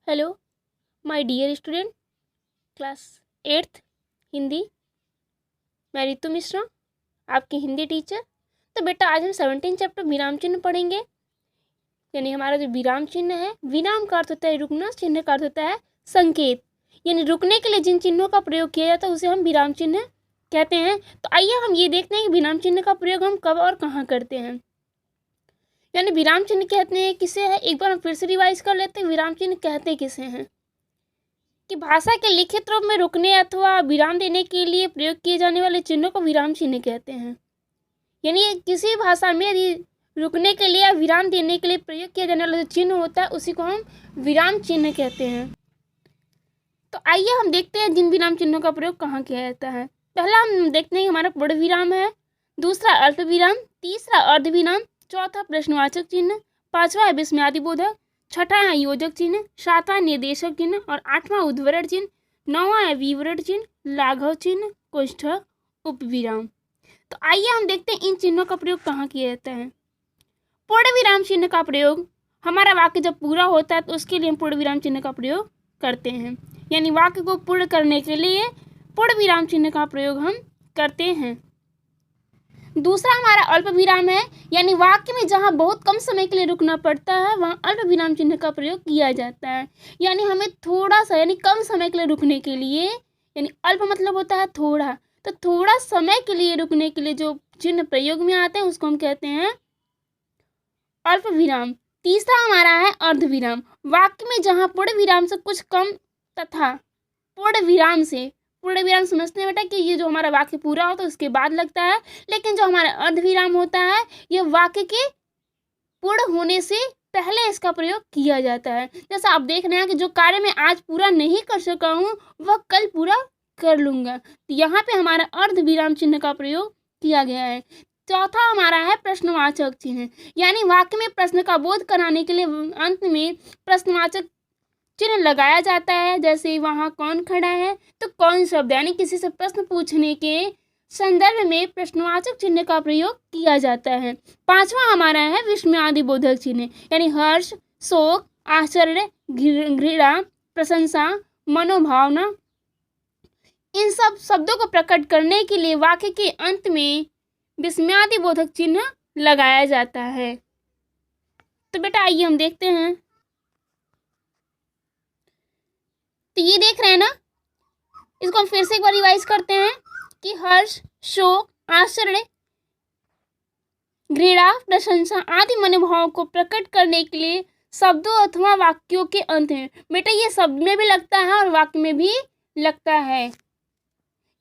Hello my dear student, class 8th Hindi. मैं रितु मिश्रा, आपकी Hindi teacher. तो बेटा आज हम 17 चैप्टर विराम चिन्ह पढ़ेंगे। यानी हमारा जो विराम चिन्ह है, विराम का अर्थ होता है रुकना, चिन्ह का अर्थ होता है संकेत। यानी रुकने के लिए जिन चिन्हों का प्रयोग किया जाता है उसे हम विराम चिन्ह कहते हैं। तो आइए हम ये देखते हैं कि विराम चिन्ह का प्रयोग हम कब और कहाँ करते हैं। यानी विराम चिन्ह कहते हैं किसे है, एक बार हम फिर से रिवाइज कर लेते हैं। विराम चिन्ह कहते किसे हैं कि भाषा के लिखित रूप में रुकने अथवा विराम देने के लिए प्रयोग किए जाने वाले चिन्हों को विराम चिन्ह कहते हैं। यानी किसी भाषा में यदि रुकने के लिए या विराम देने के लिए प्रयोग किया जाने वाला जो चिन्ह होता है उसी को हम विराम चिन्ह कहते हैं। तो आइए हम देखते हैं जिन विराम चिन्हों का प्रयोग कहाँ किया जाता है। पहला हम देखते हैं कि हमारा पूर्ण विराम है, दूसरा अल्प विराम, तीसरा अर्ध विराम, चौथा प्रश्नवाचक चिन्ह, पांचवा है विस्मयादिबोधक, छठा है योजक चिन्ह, सातवां निर्देशक चिन्ह और आठवां उद्धरण चिन्ह, नौवां है विवरण चिन्ह, लाघव चिन्ह, कोष्ठक, उपविराम। तो आइए हम देखते हैं इन चिन्हों का प्रयोग कहाँ किया जाता है। पूर्ण विराम चिन्ह का प्रयोग हमारा वाक्य जब पूरा होता है तो उसके लिए हम पूर्ण विराम चिन्ह का प्रयोग करते हैं। यानी वाक्य को पूर्ण करने के लिए पूर्ण विराम चिन्ह का प्रयोग हम करते हैं। दूसरा हमारा अल्प विराम है, यानी वाक्य में जहाँ बहुत कम समय के लिए रुकना पड़ता है वहाँ अल्प विराम चिन्ह का प्रयोग किया जाता है। यानी हमें थोड़ा सा यानी कम समय के लिए रुकने के लिए, यानी अल्प मतलब होता है थोड़ा, तो थोड़ा समय के लिए रुकने के लिए जो चिन्ह प्रयोग में आते हैं उसको हम कहते हैं अल्प विराम। तीसरा हमारा है अर्ध विराम, वाक्य में जहाँ पूर्ण विराम से कुछ कम तथा पूर्ण विराम समझते हैं बेटा कि ये जो हमारा वाक्य पूरा होता है उसके बाद लगता है, लेकिन जो हमारा अर्ध विराम होता है यह वाक्य के पूर्ण होने से पहले इसका प्रयोग किया जाता है। जैसा आप देख रहे हैं कि जो कार्य मैं आज पूरा नहीं कर सका हूँ वह कल पूरा कर लूँगा, तो यहाँ पे हमारा अर्ध विराम चिन्ह का प्रयोग किया गया है। चौथा हमारा है प्रश्नवाचक चिन्ह, यानी वाक्य में प्रश्न का बोध कराने के लिए अंत में प्रश्नवाचक चिन्ह लगाया जाता है। जैसे वहाँ कौन खड़ा है तो कौन शब्द, यानी किसी से प्रश्न पूछने के संदर्भ में प्रश्नवाचक चिन्ह का प्रयोग किया जाता है। पांचवा हमारा है विस्मयादिबोधक चिन्ह, यानी हर्ष, शोक, आश्चर्य, घृणा, प्रशंसा, मनोभावना, इन सब शब्दों को प्रकट करने के लिए वाक्य के अंत में विस्मयादिबोधक चिन्ह लगाया जाता है। तो बेटा आइए हम देखते हैं। तो ये देख रहे हैं ना, इसको हम फिर से एक बार रिवाइज करते हैं कि हर्ष, शोक, आश्चर्य, घृणा, प्रशंसा आदि मनोभावों को प्रकट करने के लिए शब्दों अथवा वाक्यों के अंत में, बेटा ये शब्द में भी लगता है और वाक्य में भी लगता है,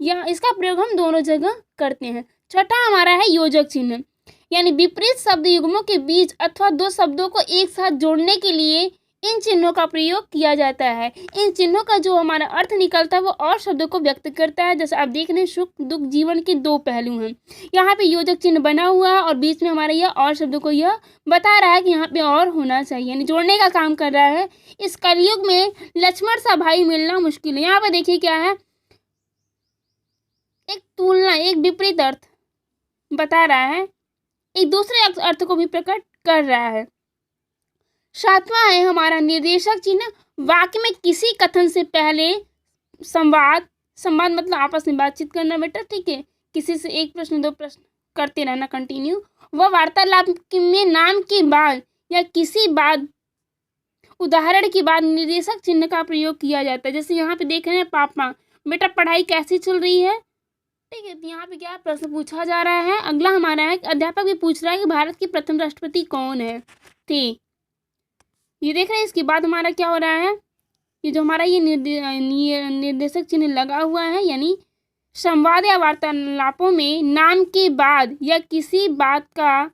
या इसका प्रयोग हम दोनों जगह करते हैं। छठा हमारा है योजक चिन्ह, यानी विपरीत शब्द युग्मों के बीच अथवा दो शब्दों को एक साथ जोड़ने के लिए इन चिन्हों का प्रयोग किया जाता है। इन चिन्हों का जो हमारा अर्थ निकलता है वो और शब्दों को व्यक्त करता है। जैसे आप देख रहे हैं सुख दुख जीवन के दो पहलू हैं, यहाँ पे योजक चिन्ह बना हुआ है और बीच में हमारा यह और शब्दों को यह बता रहा है कि यहाँ पे और होना चाहिए, यानी जोड़ने का काम कर रहा है। इस कलयुग में लक्ष्मण सा भाई मिलना मुश्किल है। यहाँ पे देखिए क्या है, एक तुलना, एक विपरीत अर्थ बता रहा है, एक दूसरे अर्थ को भी प्रकट कर रहा है। सातवां है हमारा निर्देशक चिन्ह, वाक्य में किसी कथन से पहले संवाद मतलब आपस में बातचीत करना बेटा, ठीक है, किसी से एक प्रश्न दो प्रश्न करते रहना कंटिन्यू, वह वार्तालाप में नाम के बाद या किसी बाद उदाहरण के बाद निर्देशक चिन्ह का प्रयोग किया जाता है। जैसे यहाँ पे देख रहे हैं पापा, बेटा पढ़ाई कैसी चल रही है, ठीक है, तो यहाँ पे क्या प्रश्न पूछा जा रहा है। अगला हमारा है अध्यापक भी पूछ रहा है कि भारत के प्रथम राष्ट्रपति कौन है, ठीक, ये देख रहे हैं। इसके बाद हमारा क्या हो रहा है, ये जो हमारा ये निर्देशक चिन्ह लगा हुआ है, यानी संवाद या वार्तालापों में नाम के बाद या किसी बात का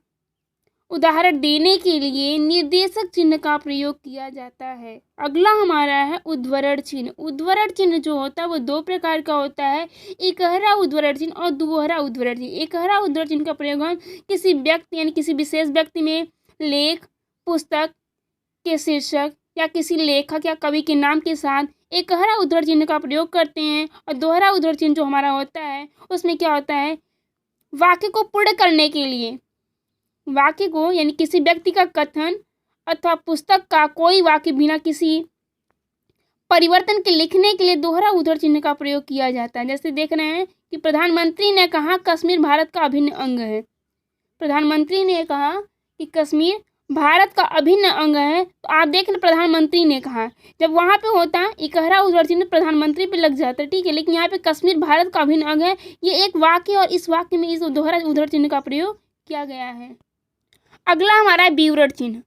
उदाहरण देने के लिए निर्देशक चिन्ह का प्रयोग किया जाता है। अगला हमारा है उद्धरण चिन्ह। उद्धरण चिन्ह जो होता है वो दो प्रकार का होता है, एकहरा उद्धरण चिन्ह और दोहरा उद्धरण चिन्ह। एकहरा उद्धरण चिन्ह का प्रयोग हम किसी व्यक्ति यानी किसी विशेष व्यक्ति में लेख, पुस्तक के शीर्षक या किसी लेखक या कवि के नाम के साथ एकहरा उद्धरण चिन्ह का प्रयोग करते हैं। और दोहरा उद्धरण चिन्ह जो हमारा होता है उसमें क्या होता है, वाक्य को पूर्ण करने के लिए, वाक्य को यानी किसी व्यक्ति का कथन अथवा पुस्तक का कोई वाक्य बिना किसी परिवर्तन के लिखने के लिए दोहरा उद्धरण चिन्ह का प्रयोग किया जाता है। जैसे देख रहे हैं कि प्रधानमंत्री ने कहा कश्मीर भारत का अभिन्न अंग है। प्रधानमंत्री ने कहा कि कश्मीर भारत का अभिन्न अंग है, तो आप देख रहे प्रधानमंत्री ने कहा, जब वहाँ पे होता है इकहरा उद्धरण चिन्ह प्रधानमंत्री पे लग जाता है, ठीक है। लेकिन यहाँ पे कश्मीर भारत का अभिन्न अंग है, ये एक वाक्य और इस वाक्य में इस दोहरा उद्धरण चिन्ह का प्रयोग किया गया है। अगला हमारा है विवरण चिन्ह।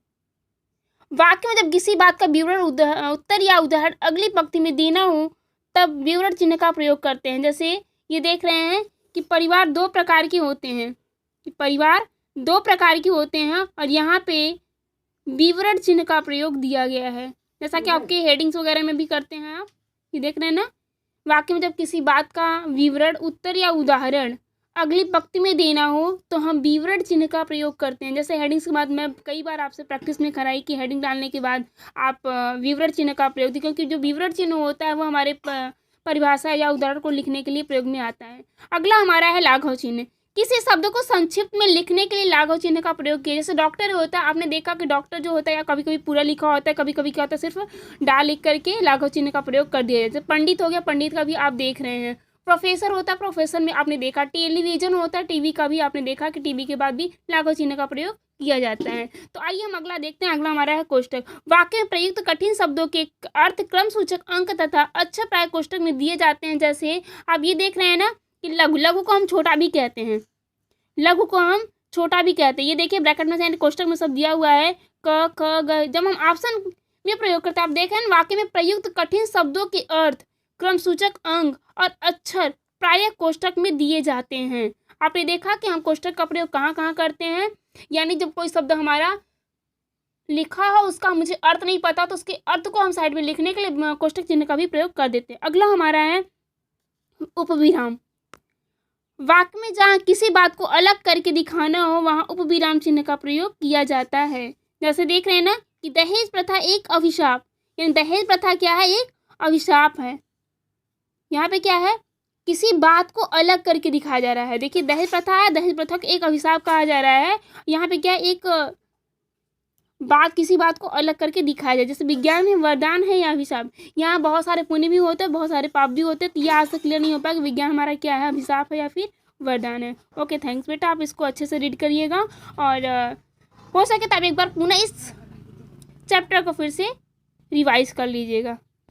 वाक्य में जब किसी बात का विवरण उत्तर या उदाहरण अगली पंक्ति में देना हो तब विवरण चिन्ह का प्रयोग करते हैं। जैसे ये देख रहे हैं कि परिवार दो प्रकार के होते हैं, परिवार दो प्रकार के होते हैं और यहाँ पे विवरण चिन्ह का प्रयोग दिया गया है, जैसा कि आपके हेडिंग्स वगैरह में भी करते हैं आप। ये देख रहे हैं ना, वाक्य में जब किसी बात का विवरण उत्तर या उदाहरण अगली पंक्ति में देना हो तो हम विवरण चिन्ह का प्रयोग करते हैं। जैसे हेडिंग्स के बाद मैं कई बार आपसे प्रैक्टिस में कराई कि हेडिंग डालने के बाद आप विवरण चिन्ह का प्रयोग दी, क्योंकि जो विवरण चिन्ह होता है वो हमारे परिभाषा या उदाहरण को लिखने के लिए प्रयोग में आता है। अगला हमारा है लाघव चिन्ह। किसी शब्द को संक्षिप्त में लिखने के लिए लाघव चिन्ह का प्रयोग किया। जैसे डॉक्टर होता है, आपने देखा कि डॉक्टर जो होता है या कभी कभी पूरा लिखा होता है, कभी कभी क्या होता है सिर्फ डा लिख करके लाघव चिन्ह का प्रयोग कर दिया। जैसे पंडित हो गया, पंडित का भी आप देख रहे हैं। प्रोफेसर होता है, प्रोफेसर में आपने देखा। टेलीविजन होता है, टीवी का भी आपने देखा कि टीवी के बाद भी लाघव चिन्ह का प्रयोग किया जाता है। तो आइए हम अगला देखते हैं। अगला हमारा है कोष्टक। वाक्य में प्रयुक्त कठिन शब्दों के अर्थ क्रम सूचक अंक तथा अक्षर प्राय कोष्टक में दिए जाते हैं। जैसे आप ये देख रहे हैं ना कि लघु, लघु को हम छोटा भी कहते हैं, लघु को हम छोटा भी कहते हैं। ये देखिए ब्रैकेट में से कोष्टक में सब दिया हुआ है, क ख ग। जब हम ऑप्शन में प्रयोग करते हैं, आप देखें वाक्य में प्रयुक्त कठिन शब्दों के अर्थ क्रम सूचक अंक और अक्षर प्राय कोष्टक में दिए जाते हैं। आपने देखा कि हम कोष्टक का प्रयोग कहाँ कहाँ करते हैं, यानी जब कोई शब्द हमारा लिखा हो उसका मुझे अर्थ नहीं पता तो उसके अर्थ को हम साइड में लिखने के लिए कोष्टक चिन्ह का भी प्रयोग कर देते हैं। अगला हमारा है उपविराम। वाक्य में जहाँ किसी बात को अलग करके दिखाना हो वहाँ उपविराम चिन्ह का प्रयोग किया जाता है। जैसे देख रहे हैं ना कि दहेज प्रथा एक अभिशाप, यानी दहेज प्रथा क्या है, एक अभिशाप है। यहाँ पे क्या है, किसी बात को अलग करके दिखाया जा रहा है। देखिए दहेज प्रथा है, दहेज प्रथा को एक अभिशाप कहा जा रहा है। यहाँ पे क्या है, एक बात, किसी बात को अलग करके दिखाया जाए। जैसे विज्ञान में वरदान है या अभिशाप, यहाँ बहुत सारे पुण्य भी होते हैं, बहुत सारे पाप भी होते हैं, तो ये आज तक क्लियर नहीं हो पाया कि विज्ञान हमारा क्या है, अभिशाप है या फिर वरदान है। ओके थैंक्स बेटा, आप इसको अच्छे से रीड करिएगा और हो सके तब एक बार पुनः इस चैप्टर को फिर से रिवाइज कर लीजिएगा।